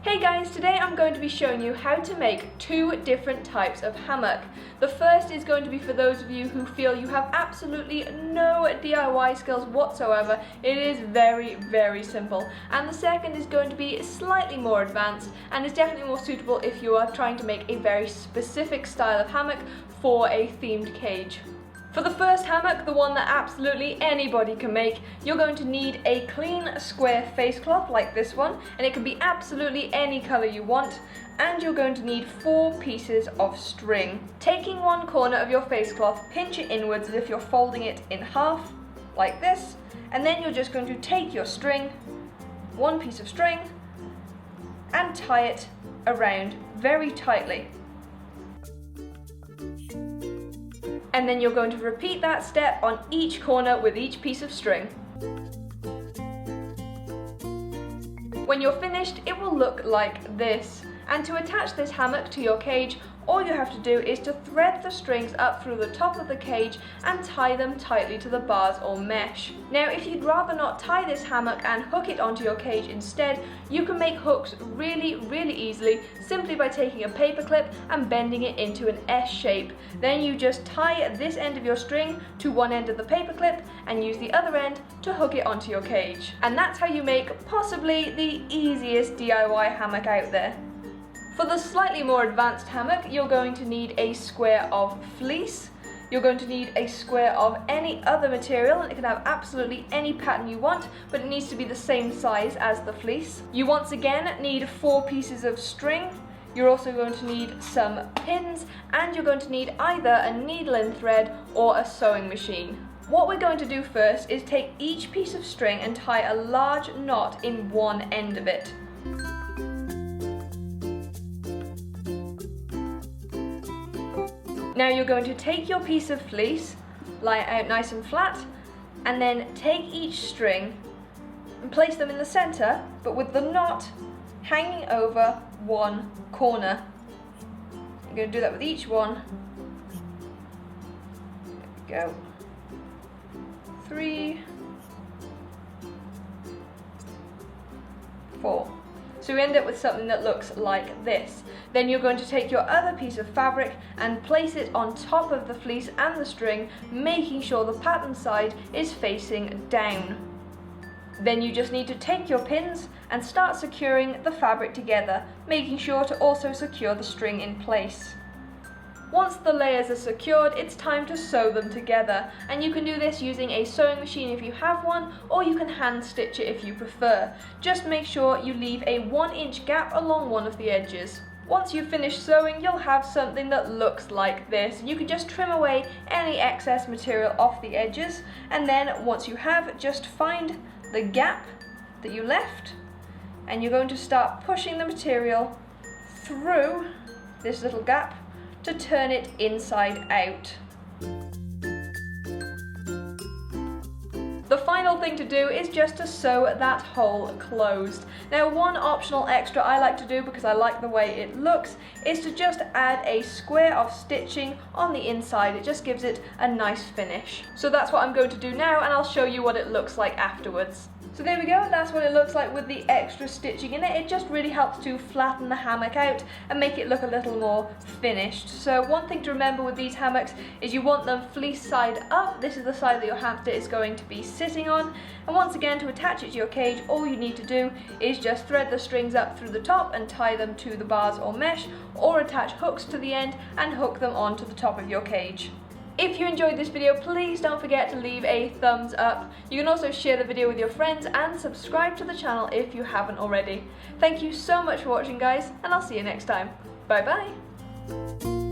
Hey guys, today I'm going to be showing you how to make two different types of hammock. The first is going to be for those of you who feel you have absolutely no DIY skills whatsoever. It is very, very simple. And the second is going to be slightly more advanced and is definitely more suitable if you are trying to make a very specific style of hammock for a themed cage. For the first hammock, the one that absolutely anybody can make, you're going to need a clean square face cloth like this one, and it can be absolutely any colour you want, and you're going to need 4 pieces of string. Taking one corner of your face cloth, pinch it inwards as if you're folding it in half, like this, and then you're just going to take your string, one piece of string, and tie it around very tightly. And then you're going to repeat that step on each corner with each piece of string. When you're finished, it will look like this. And to attach this hammock to your cage, all you have to do is to thread the strings up through the top of the cage and tie them tightly to the bars or mesh. Now, if you'd rather not tie this hammock and hook it onto your cage instead, you can make hooks really easily simply by taking a paper clip and bending it into an S shape. Then you just tie this end of your string to one end of the paper clip and use the other end to hook it onto your cage. And that's how you make possibly the easiest DIY hammock out there. For the slightly more advanced hammock, you're going to need a square of fleece. You're going to need a square of any other material, and it can have absolutely any pattern you want, but it needs to be the same size as the fleece. You once again need 4 pieces of string. You're also going to need some pins, and you're going to need either a needle and thread or a sewing machine. What we're going to do first is take each piece of string and tie a large knot in one end of it. Now you're going to take your piece of fleece, lie it out nice and flat, and then take each string and place them in the centre, but with the knot hanging over one corner. You're going to do that with each one. There we go. 3, 4. So we end up with something that looks like this. Then you're going to take your other piece of fabric and place it on top of the fleece and the string, making sure the pattern side is facing down. Then you just need to take your pins and start securing the fabric together, making sure to also secure the string in place. Once the layers are secured, it's time to sew them together, and you can do this using a sewing machine if you have one, or you can hand stitch it if you prefer. Just make sure you leave a 1-inch gap along one of the edges. Once you've finished sewing, you'll have something that looks like this. You can just trim away any excess material off the edges, and then once you have, just find the gap that you left, and you're going to start pushing the material through this little gap to turn it inside out. The final thing to do is just to sew that hole closed. Now, one optional extra I like to do because I like the way it looks is to just add a square of stitching on the inside. It just gives it a nice finish. So that's what I'm going to do now, and I'll show you what it looks like afterwards. So there we go, that's what it looks like with the extra stitching in it. It just really helps to flatten the hammock out and make it look a little more finished. So one thing to remember with these hammocks is you want them fleece side up. This is the side that your hamster is going to be sitting on. And once again, to attach it to your cage, all you need to do is just thread the strings up through the top and tie them to the bars or mesh, or attach hooks to the end and hook them onto the top of your cage. If you enjoyed this video, please don't forget to leave a thumbs up. You can also share the video with your friends and subscribe to the channel if you haven't already. Thank you so much for watching, guys, and I'll see you next time. Bye bye!